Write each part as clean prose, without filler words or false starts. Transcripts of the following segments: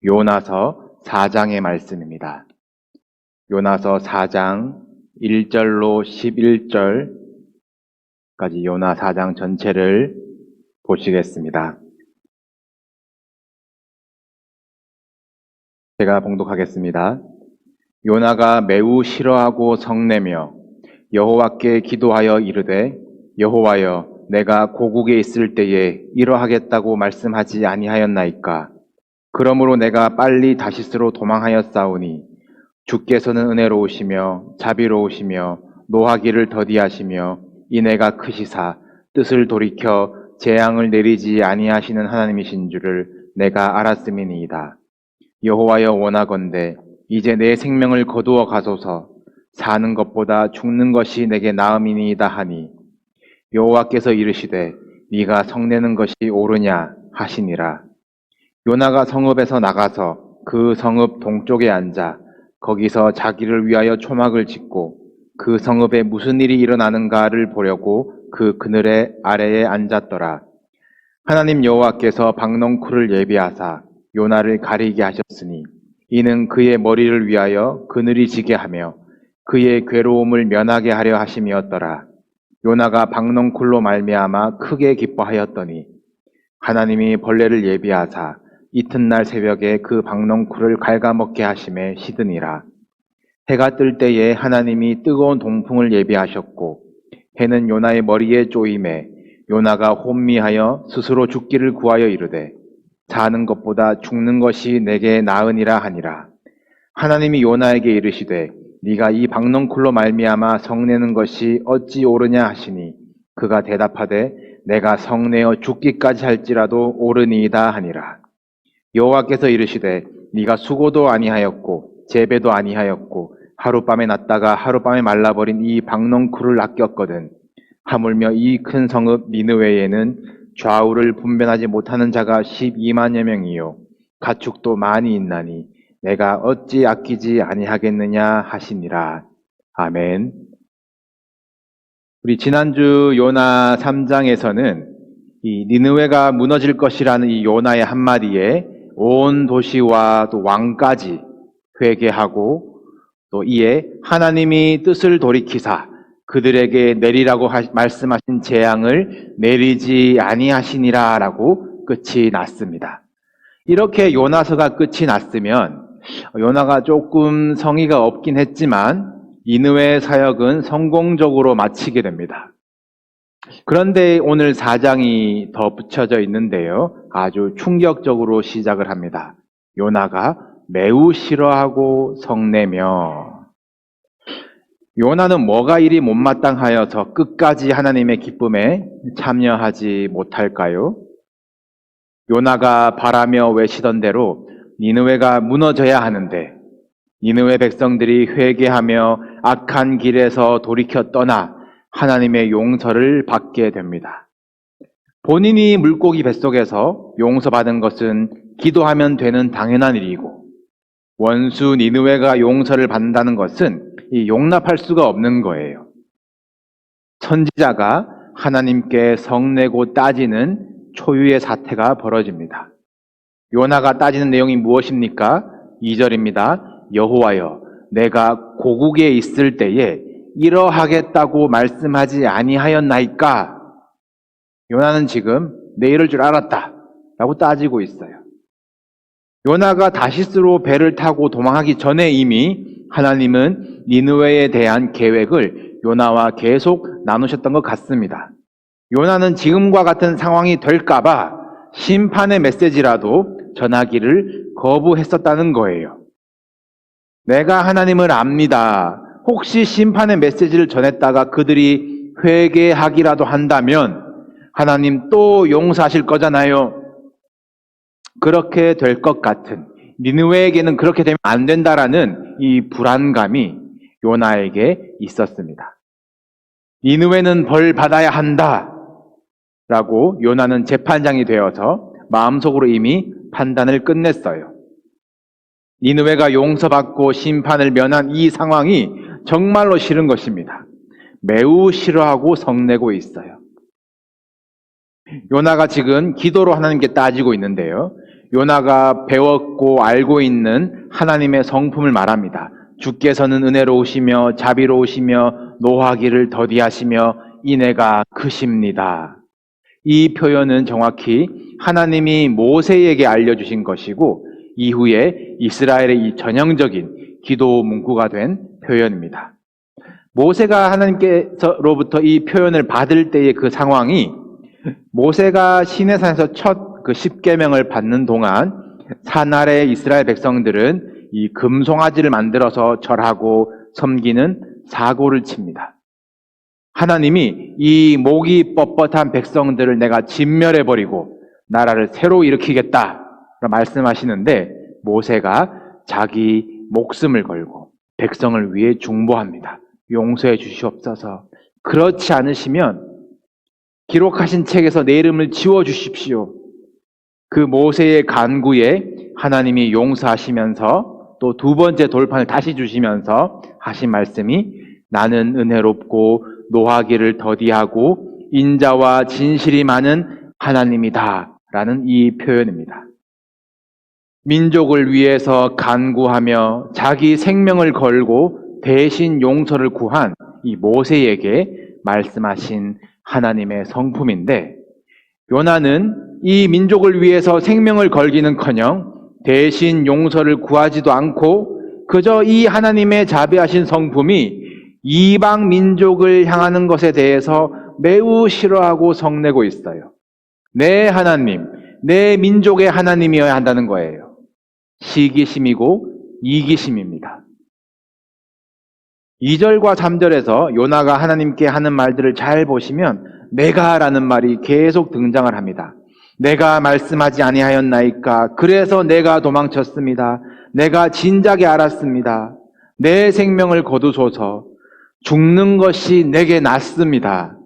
요나서 4장의 말씀입니다. 요나서 4장 1절로 11절까지 요나 4장 전체를 보시겠습니다. 제가 봉독하겠습니다. 요나가 매우 싫어하고 성내며 여호와께 기도하여 이르되 여호와여 내가 고국에 있을 때에 이러하겠다고 말씀하지 아니하였나이까. 그러므로 내가 빨리 다시스로 도망하였사오니 주께서는 은혜로우시며 자비로우시며 노하기를 더디하시며 인애가 크시사 뜻을 돌이켜 재앙을 내리지 아니하시는 하나님이신 줄을 내가 알았음이니이다. 여호와여 원하건대 이제 내 생명을 거두어 가소서. 사는 것보다 죽는 것이 내게 나음이니이다 하니 여호와께서 이르시되 네가 성내는 것이 옳으냐 하시니라. 요나가 성읍에서 나가서 그 성읍 동쪽에 앉아 거기서 자기를 위하여 초막을 짓고 그 성읍에 무슨 일이 일어나는가를 보려고 그 그늘의 아래에 앉았더라. 하나님 여호와께서 박넝쿨을 예비하사 요나를 가리게 하셨으니 이는 그의 머리를 위하여 그늘이 지게 하며 그의 괴로움을 면하게 하려 하심이었더라. 요나가 박넝쿨로 말미암아 크게 기뻐하였더니 하나님이 벌레를 예비하사 이튿날 새벽에 그 박넝쿨을 갉아먹게 하심에 시드니라. 해가 뜰 때에 하나님이 뜨거운 동풍을 예비하셨고 해는 요나의 머리에 쪼임에 요나가 혼미하여 스스로 죽기를 구하여 이르되 사는 것보다 죽는 것이 내게 나으니라 하니라. 하나님이 요나에게 이르시되 네가 이 박넝쿨로 말미암아 성내는 것이 어찌 옳으냐 하시니 그가 대답하되 내가 성내어 죽기까지 할지라도 옳으니이다 하니라. 여호와께서 이르시되 네가 수고도 아니하였고 재배도 아니하였고 하룻밤에 났다가 하룻밤에 말라버린 이 박넝쿨을 아꼈거든. 하물며 이 큰 성읍 니느웨에는 좌우를 분별하지 못하는 자가 12만여 명이요 가축도 많이 있나니 내가 어찌 아끼지 아니하겠느냐 하시니라. 아멘. 우리 지난주 요나 3장에서는 이 니느웨가 무너질 것이라는 이 요나의 한마디에 온 도시와 또 왕까지 회개하고 또 이에 하나님이 뜻을 돌이키사 그들에게 내리라고 말씀하신 재앙을 내리지 아니하시니라 라고 끝이 났습니다. 이렇게 요나서가 끝이 났으면 요나가 조금 성의가 없긴 했지만 니느웨 사역은 성공적으로 마치게 됩니다. 그런데 오늘 4장이 더 붙여져 있는데요. 아주 충격적으로 시작을 합니다. 요나가 매우 싫어하고 성내며. 요나는 뭐가 이리 못마땅하여서 끝까지 하나님의 기쁨에 참여하지 못할까요? 요나가 바라며 외치던 대로 니느웨가 무너져야 하는데 니느웨 백성들이 회개하며 악한 길에서 돌이켜 떠나 하나님의 용서를 받게 됩니다. 본인이 물고기 뱃속에서 용서받은 것은 기도하면 되는 당연한 일이고 원수 니느웨가 용서를 받는다는 것은 용납할 수가 없는 거예요. 선지자가 하나님께 성내고 따지는 초유의 사태가 벌어집니다. 요나가 따지는 내용이 무엇입니까? 2절입니다. 여호와여 내가 고국에 있을 때에 이러하겠다고 말씀하지 아니하였나이까? 요나는 지금 내 이럴 줄 알았다 라고 따지고 있어요. 요나가 다시스로 배를 타고 도망하기 전에 이미 하나님은 니느웨에 대한 계획을 요나와 계속 나누셨던 것 같습니다. 요나는 지금과 같은 상황이 될까봐 심판의 메시지라도 전하기를 거부했었다는 거예요. 내가 하나님을 압니다. 혹시 심판의 메시지를 전했다가 그들이 회개하기라도 한다면 하나님 또 용서하실 거잖아요. 그렇게 될 것 같은, 니느웨에게는 그렇게 되면 안 된다라는 이 불안감이 요나에게 있었습니다. 니느웨는 벌 받아야 한다 라고 요나는 재판장이 되어서 마음속으로 이미 판단을 끝냈어요. 니느웨가 용서받고 심판을 면한 이 상황이 정말로 싫은 것입니다. 매우 싫어하고 성내고 있어요. 요나가 지금 기도로 하나님께 따지고 있는데요. 요나가 배웠고 알고 있는 하나님의 성품을 말합니다. 주께서는 은혜로우시며 자비로우시며 노하기를 더디하시며 인애가 크십니다. 이 표현은 정확히 하나님이 모세에게 알려주신 것이고 이후에 이스라엘의 이 전형적인 기도 문구가 된 표현입니다. 모세가 하나님께로부터 이 표현을 받을 때의 그 상황이 모세가 시내산에서 첫 그 십계명을 받는 동안 산 아래 이스라엘 백성들은 이 금송아지를 만들어서 절하고 섬기는 사고를 칩니다. 하나님이 이 목이 뻣뻣한 백성들을 내가 진멸해버리고 나라를 새로 일으키겠다 말씀하시는데 모세가 자기 목숨을 걸고 백성을 위해 중보합니다. 용서해 주시옵소서. 그렇지 않으시면 기록하신 책에서 내 이름을 지워주십시오. 그 모세의 간구에 하나님이 용서하시면서 또 두 번째 돌판을 다시 주시면서 하신 말씀이 나는 은혜롭고 노하기를 더디하고 인자와 진실이 많은 하나님이다 라는 이 표현입니다. 민족을 위해서 간구하며 자기 생명을 걸고 대신 용서를 구한 이 모세에게 말씀하신 하나님의 성품인데 요나는 이 민족을 위해서 생명을 걸기는커녕 대신 용서를 구하지도 않고 그저 이 하나님의 자비하신 성품이 이방 민족을 향하는 것에 대해서 매우 싫어하고 성내고 있어요. 내 하나님, 내 민족의 하나님이어야 한다는 거예요. 시기심이고 이기심입니다. 2절과 3절에서 요나가 하나님께 하는 말들을 잘 보시면 내가라는 말이 계속 등장을 합니다. 내가 말씀하지 아니하였나이까? 그래서 내가 도망쳤습니다. 내가 진작에 알았습니다. 내 생명을 거두소서. 죽는 것이 내게 낫습니다.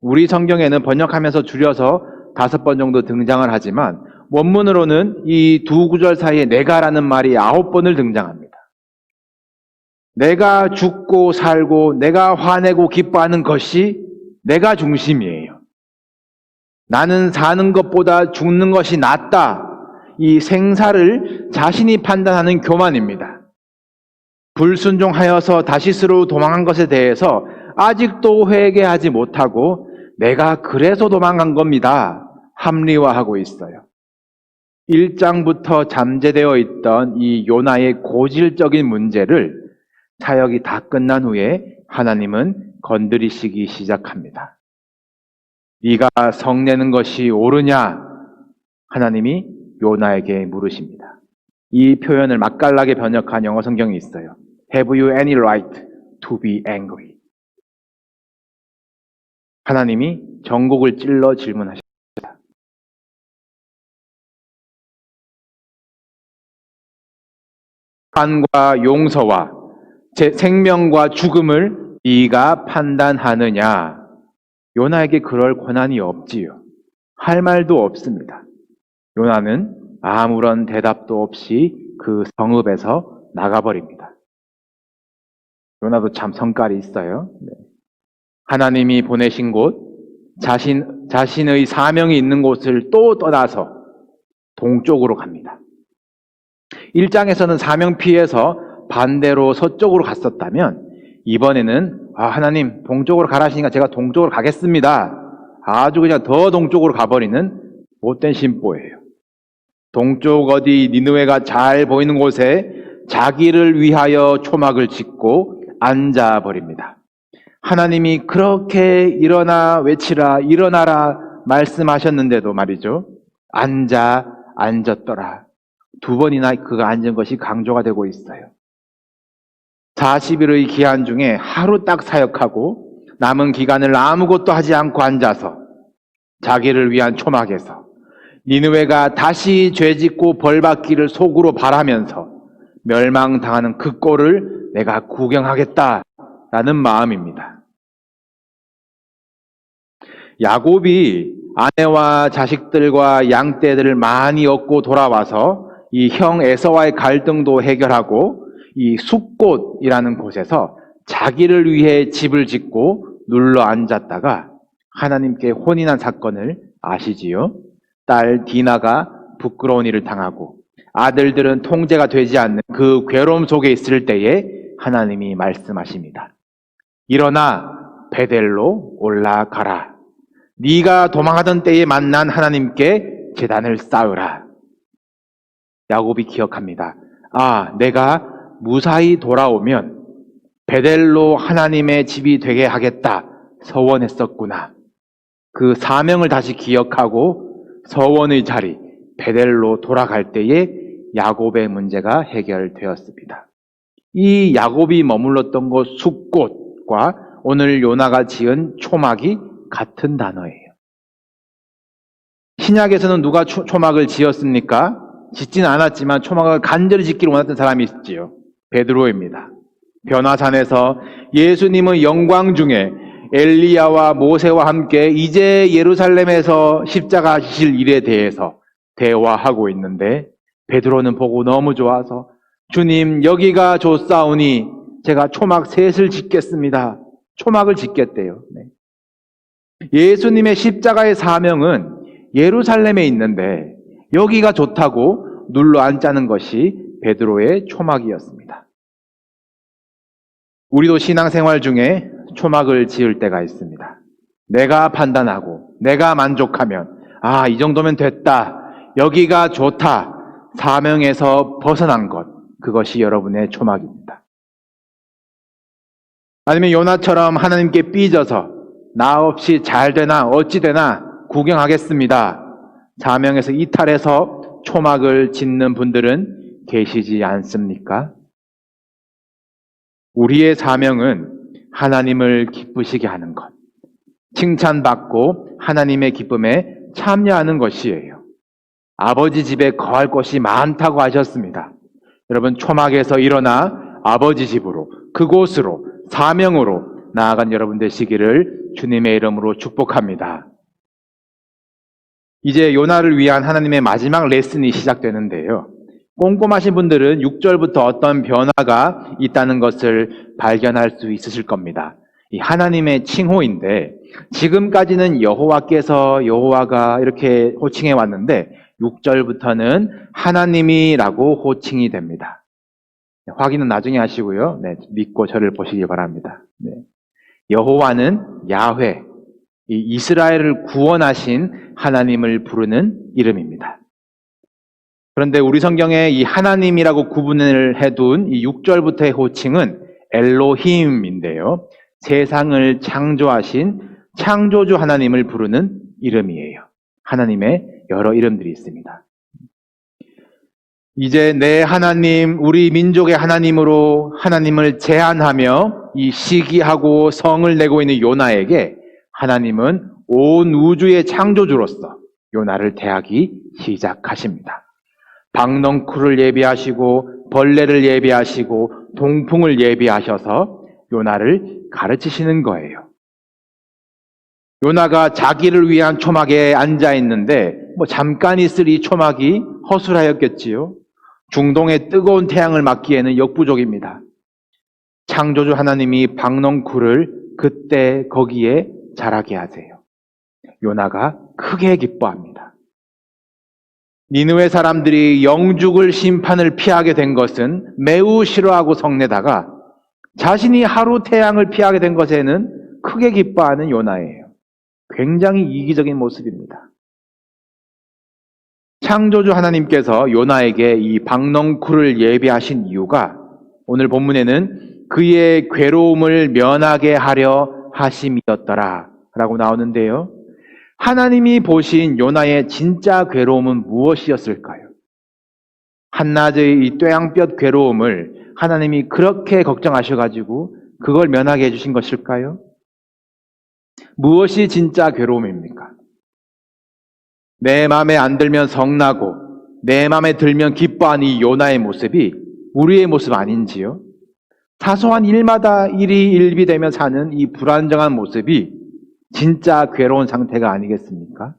우리 성경에는 번역하면서 줄여서 5번 정도 등장을 하지만 원문으로는 이 두 구절 사이에 내가라는 말이 9번을 등장합니다. 내가 죽고 살고 내가 화내고 기뻐하는 것이 내가 중심이에요. 나는 사는 것보다 죽는 것이 낫다. 이 생사를 자신이 판단하는 교만입니다. 불순종하여서 다시스로 도망한 것에 대해서 아직도 회개하지 못하고 내가 그래서 도망간 겁니다. 합리화하고 있어요. 1장부터 잠재되어 있던 이 요나의 고질적인 문제를 사역이 다 끝난 후에 하나님은 건드리시기 시작합니다. 네가 성내는 것이 옳으냐? 하나님이 요나에게 물으십니다. 이 표현을 맛깔나게 번역한 영어 성경이 있어요. Have you any right to be angry? 하나님이 전곡을 찔러 질문하십니다. 판과 용서와 제 생명과 죽음을 네가 판단하느냐? 요나에게 그럴 권한이 없지요. 할 말도 없습니다. 요나는 아무런 대답도 없이 그 성읍에서 나가버립니다. 요나도 참 성깔이 있어요. 하나님이 보내신 곳, 자신의 사명이 있는 곳을 또 떠나서 동쪽으로 갑니다. 1장에서는 사명 피해서 반대로 서쪽으로 갔었다면 이번에는 하나님 동쪽으로 가라시니까 제가 동쪽으로 가겠습니다. 아주 그냥 더 동쪽으로 가버리는 못된 심보예요. 동쪽 어디 니느웨가 잘 보이는 곳에 자기를 위하여 초막을 짓고 앉아버립니다. 하나님이 그렇게 일어나 외치라 일어나라 말씀하셨는데도 말이죠. 앉았더라. 2번이나 그가 앉은 것이 강조가 되고 있어요. 40일의 기한 중에 하루 딱 사역하고 남은 기간을 아무것도 하지 않고 앉아서 자기를 위한 초막에서 니느웨가 다시 죄짓고 벌받기를 속으로 바라면서 멸망당하는 그 꼴을 내가 구경하겠다라는 마음입니다. 야곱이 아내와 자식들과 양떼들을 많이 얻고 돌아와서 이 형 에서와의 갈등도 해결하고 이 숫곳이라는 곳에서 자기를 위해 집을 짓고 눌러 앉았다가 하나님께 혼인한 사건을 아시지요? 딸 디나가 부끄러운 일을 당하고 아들들은 통제가 되지 않는 그 괴로움 속에 있을 때에 하나님이 말씀하십니다. 일어나 베델로 올라가라. 네가 도망하던 때에 만난 하나님께 제단을 쌓으라. 야곱이 기억합니다. 아, 내가 무사히 돌아오면 베델로 하나님의 집이 되게 하겠다 서원했었구나. 그 사명을 다시 기억하고 서원의 자리 베델로 돌아갈 때에 야곱의 문제가 해결되었습니다. 이 야곱이 머물렀던 곳 숲곳과 오늘 요나가 지은 초막이 같은 단어예요. 신약에서는 누가 초막을 지었습니까? 짓지는 않았지만 초막을 간절히 짓기를 원했던 사람이 있지요. 베드로입니다. 변화산에서 예수님의 영광 중에 엘리야와 모세와 함께 이제 예루살렘에서 십자가 지실 일에 대해서 대화하고 있는데 베드로는 보고 너무 좋아서 주님 여기가 좋사오니 제가 초막 셋을 짓겠습니다. 초막을 짓겠대요. 네. 예수님의 십자가의 사명은 예루살렘에 있는데 여기가 좋다고 눌러 앉자는 것이 베드로의 초막이었습니다. 우리도 신앙생활 중에 초막을 지을 때가 있습니다. 내가 판단하고 내가 만족하면 이 정도면 됐다. 여기가 좋다. 사명에서 벗어난 것. 그것이 여러분의 초막입니다. 아니면 요나처럼 하나님께 삐져서 나 없이 잘 되나 어찌 되나 구경하겠습니다. 사명에서 이탈해서 초막을 짓는 분들은 계시지 않습니까? 우리의 사명은 하나님을 기쁘시게 하는 것, 칭찬받고 하나님의 기쁨에 참여하는 것이에요. 아버지 집에 거할 곳이 많다고 하셨습니다. 여러분 초막에서 일어나 아버지 집으로, 그곳으로, 사명으로 나아간 여러분 되시기를 주님의 이름으로 축복합니다. 이제 요나를 위한 하나님의 마지막 레슨이 시작되는데요. 꼼꼼하신 분들은 6절부터 어떤 변화가 있다는 것을 발견할 수 있으실 겁니다. 이 하나님의 칭호인데 지금까지는 여호와가 이렇게 호칭해 왔는데 6절부터는 하나님이라고 호칭이 됩니다. 확인은 나중에 하시고요. 네, 믿고 저를 보시기 바랍니다. 네. 여호와는 야훼, 이 이스라엘을 구원하신 하나님을 부르는 이름입니다. 그런데 우리 성경에 이 하나님이라고 구분을 해둔 이 6절부터의 호칭은 엘로힘인데요. 세상을 창조하신 창조주 하나님을 부르는 이름이에요. 하나님의 여러 이름들이 있습니다. 이제 내 하나님, 우리 민족의 하나님으로 하나님을 제안하며 이 시기하고 성을 내고 있는 요나에게 하나님은 온 우주의 창조주로서 요나를 대하기 시작하십니다. 박넝쿨을 예비하시고 벌레를 예비하시고 동풍을 예비하셔서 요나를 가르치시는 거예요. 요나가 자기를 위한 초막에 앉아 있는데 잠깐 있을 이 초막이 허술하였겠지요. 중동의 뜨거운 태양을 막기에는 역부족입니다. 창조주 하나님이 박넝쿨을 그때 거기에 자라게 하세요. 요나가 크게 기뻐합니다. 니느웨 사람들이 영죽을 심판을 피하게 된 것은 매우 싫어하고 성내다가 자신이 하루 태양을 피하게 된 것에는 크게 기뻐하는 요나예요. 굉장히 이기적인 모습입니다. 창조주 하나님께서 요나에게 이 박넝쿨을 예비하신 이유가 오늘 본문에는 그의 괴로움을 면하게 하려 하심이었더라 라고 나오는데요. 하나님이 보신 요나의 진짜 괴로움은 무엇이었을까요? 한낮의 이 뙤양볕 괴로움을 하나님이 그렇게 걱정하셔가지고 그걸 면하게 해주신 것일까요? 무엇이 진짜 괴로움입니까? 내 마음에 안 들면 성나고 내 마음에 들면 기뻐하는 이 요나의 모습이 우리의 모습 아닌지요? 사소한 일마다 일이 일비되며 사는 이 불안정한 모습이 진짜 괴로운 상태가 아니겠습니까?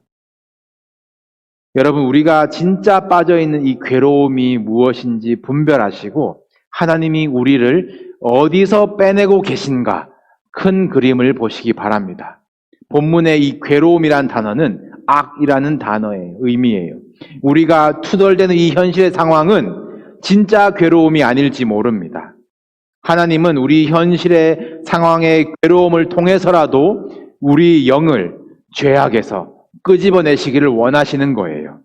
여러분, 우리가 진짜 빠져있는 이 괴로움이 무엇인지 분별하시고 하나님이 우리를 어디서 빼내고 계신가 큰 그림을 보시기 바랍니다. 본문의 이 괴로움이란 단어는 악이라는 단어의 의미예요. 우리가 투덜대는 이 현실의 상황은 진짜 괴로움이 아닐지 모릅니다. 하나님은 우리 현실의 상황의 괴로움을 통해서라도 우리 영을 죄악에서 끄집어내시기를 원하시는 거예요.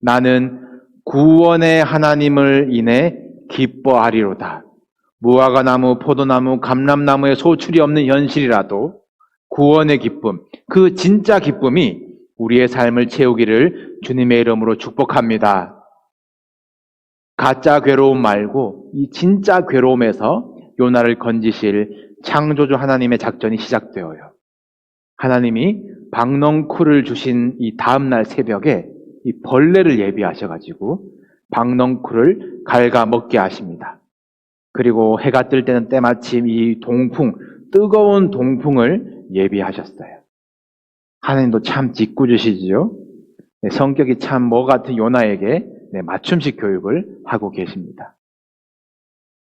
나는 구원의 하나님을 인해 기뻐하리로다. 무화과나무, 포도나무, 감람나무에 소출이 없는 현실이라도 구원의 기쁨, 그 진짜 기쁨이 우리의 삶을 채우기를 주님의 이름으로 축복합니다. 가짜 괴로움 말고 이 진짜 괴로움에서 요나를 건지실 창조주 하나님의 작전이 시작되어요. 하나님이 박넝쿨을 주신 이 다음날 새벽에 이 벌레를 예비하셔가지고 박넝쿨을 갉아 먹게 하십니다. 그리고 해가 뜰 때는 때마침 이 동풍, 뜨거운 동풍을 예비하셨어요. 하나님도 참 짓궂으시지요. 성격이 참 뭐 같은 요나에게 맞춤식 교육을 하고 계십니다.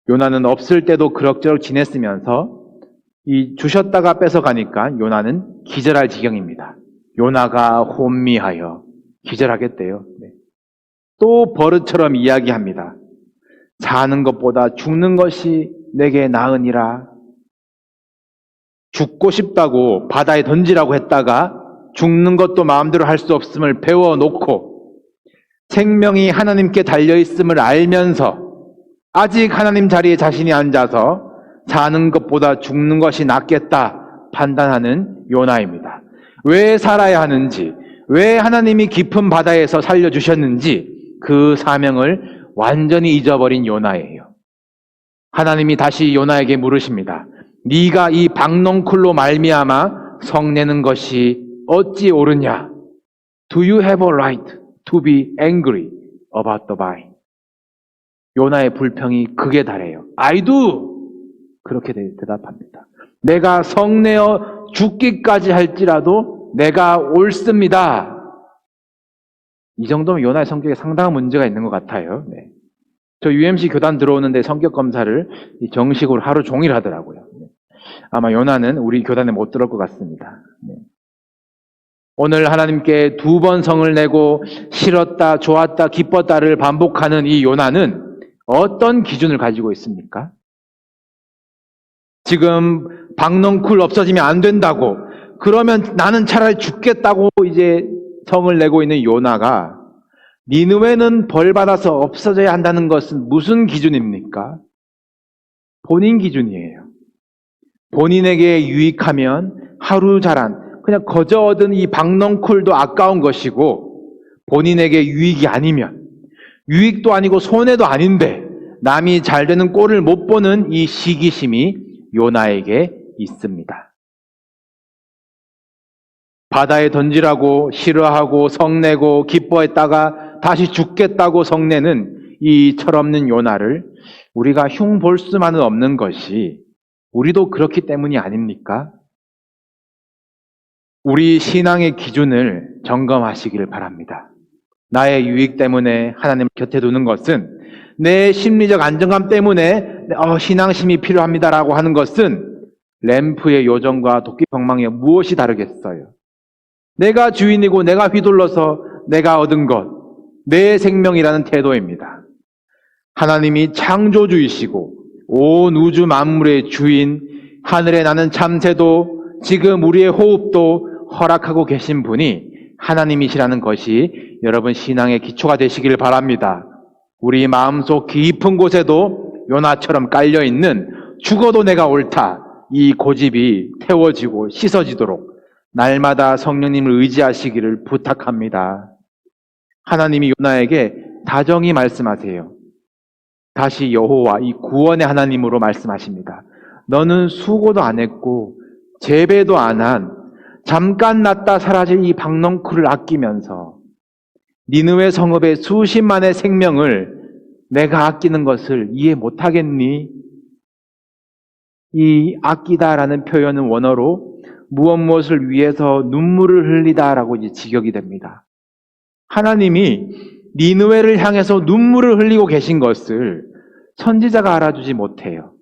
요나는 없을 때도 그럭저럭 지냈으면서 이 주셨다가 뺏어가니까 요나는 기절할 지경입니다. 요나가 혼미하여 기절하겠대요. 또 버릇처럼 이야기합니다. 사는 것보다 죽는 것이 내게 나으니라. 죽고 싶다고 바다에 던지라고 했다가 죽는 것도 마음대로 할 수 없음을 배워놓고 생명이 하나님께 달려있음을 알면서 아직 하나님 자리에 자신이 앉아서 사는 것보다 죽는 것이 낫겠다 판단하는 요나입니다. 왜 살아야 하는지, 왜 하나님이 깊은 바다에서 살려주셨는지 그 사명을 완전히 잊어버린 요나예요. 하나님이 다시 요나에게 물으십니다. 네가 이 박넝쿨로 말미암아 성내는 것이 어찌 옳으냐? Do you have a right to be angry about the vine? 요나의 불평이 극에 달해요. I do! 그렇게 대답합니다. 내가 성내어 죽기까지 할지라도 내가 옳습니다. 이 정도면 요나의 성격에 상당한 문제가 있는 것 같아요. 저 UMC 교단 들어오는데 성격 검사를 정식으로 하루 종일 하더라고요. 아마 요나는 우리 교단에 못 들어올 것 같습니다. 오늘 하나님께 2번 성을 내고 싫었다, 좋았다, 기뻤다를 반복하는 이 요나는 어떤 기준을 가지고 있습니까? 지금 박넝쿨 없어지면 안 된다고, 그러면 나는 차라리 죽겠다고 이제 성을 내고 있는 요나가 니느웨는 벌 받아서 없어져야 한다는 것은 무슨 기준입니까? 본인 기준이에요. 본인에게 유익하면 하루 자란, 그냥 거저 얻은 이 박넝쿨도 아까운 것이고, 본인에게 유익이 아니면, 유익도 아니고 손해도 아닌데 남이 잘 되는 꼴을 못 보는 이 시기심이 요나에게 있습니다. 바다에 던지라고 싫어하고 성내고 기뻐했다가 다시 죽겠다고 성내는 이 철없는 요나를 우리가 흉 볼 수만은 없는 것이 우리도 그렇기 때문이 아닙니까? 우리 신앙의 기준을 점검하시기를 바랍니다. 나의 유익 때문에 하나님을 곁에 두는 것은, 내 심리적 안정감 때문에 신앙심이 필요합니다라고 하는 것은 램프의 요정과 도끼 방망이와 무엇이 다르겠어요? 내가 주인이고 내가 휘둘러서 내가 얻은 것, 내 생명이라는 태도입니다. 하나님이 창조주이시고 온 우주 만물의 주인, 하늘에 나는 참새도 지금 우리의 호흡도 허락하고 계신 분이 하나님이시라는 것이 여러분 신앙의 기초가 되시길 바랍니다. 우리 마음속 깊은 곳에도 요나처럼 깔려있는 죽어도 내가 옳다, 이 고집이 태워지고 씻어지도록 날마다 성령님을 의지하시기를 부탁합니다. 하나님이 요나에게 다정히 말씀하세요. 다시 여호와, 이 구원의 하나님으로 말씀하십니다. 너는 수고도 안 했고 재배도 안 한 잠깐 났다 사라질 이 박넝쿨을 아끼면서 니느웨 성읍의 수십만의 생명을 내가 아끼는 것을 이해 못하겠니? 이 아끼다라는 표현은 원어로 무엇을 위해서 눈물을 흘리다라고 이제 직역이 됩니다. 하나님이 니느웨를 향해서 눈물을 흘리고 계신 것을 선지자가 알아주지 못해요.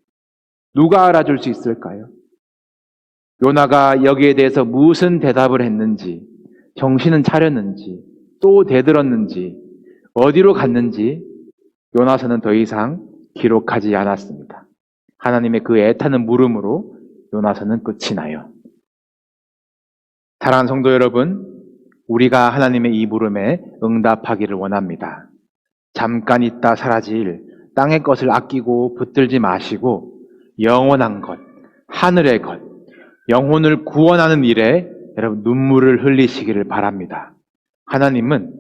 누가 알아줄 수 있을까요? 요나가 여기에 대해서 무슨 대답을 했는지, 정신은 차렸는지 또 대들었는지 어디로 갔는지 요나서는 더 이상 기록하지 않았습니다. 하나님의 그 애타는 물음으로 요나서는 끝이 나요. 사랑하는 성도 여러분, 우리가 하나님의 이 물음에 응답하기를 원합니다. 잠깐 있다 사라질 땅의 것을 아끼고 붙들지 마시고 영원한 것, 하늘의 것, 영혼을 구원하는 일에 여러분 눈물을 흘리시기를 바랍니다. 하나님은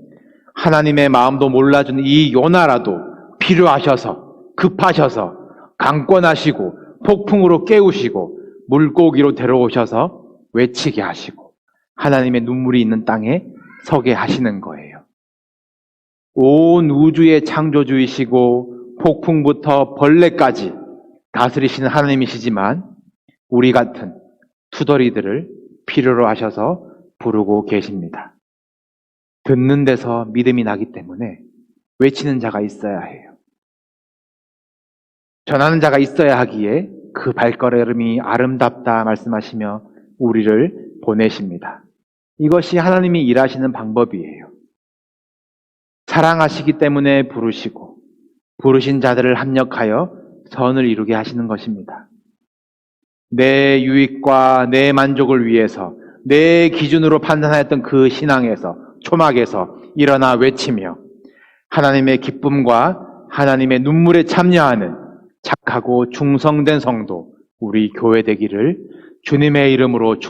하나님의 마음도 몰라준 이 요나라도 필요하셔서 급하셔서 강권하시고 폭풍으로 깨우시고 물고기로 데려오셔서 외치게 하시고 하나님의 눈물이 있는 땅에 서게 하시는 거예요. 온 우주의 창조주이시고 폭풍부터 벌레까지 다스리시는 하나님이시지만 우리 같은 투덜이들을 필요로 하셔서 부르고 계십니다. 듣는 데서 믿음이 나기 때문에 외치는 자가 있어야 해요. 전하는 자가 있어야 하기에 그 발걸음이 아름답다 말씀하시며 우리를 보내십니다. 이것이 하나님이 일하시는 방법이에요. 사랑하시기 때문에 부르시고 부르신 자들을 합력하여 선을 이루게 하시는 것입니다. 내 유익과 내 만족을 위해서 내 기준으로 판단하였던 그 신앙에서 초막에서 일어나 외치며 하나님의 기쁨과 하나님의 눈물에 참여하는 착하고 충성된 성도 우리 교회 되기를 주님의 이름으로 축복합니다.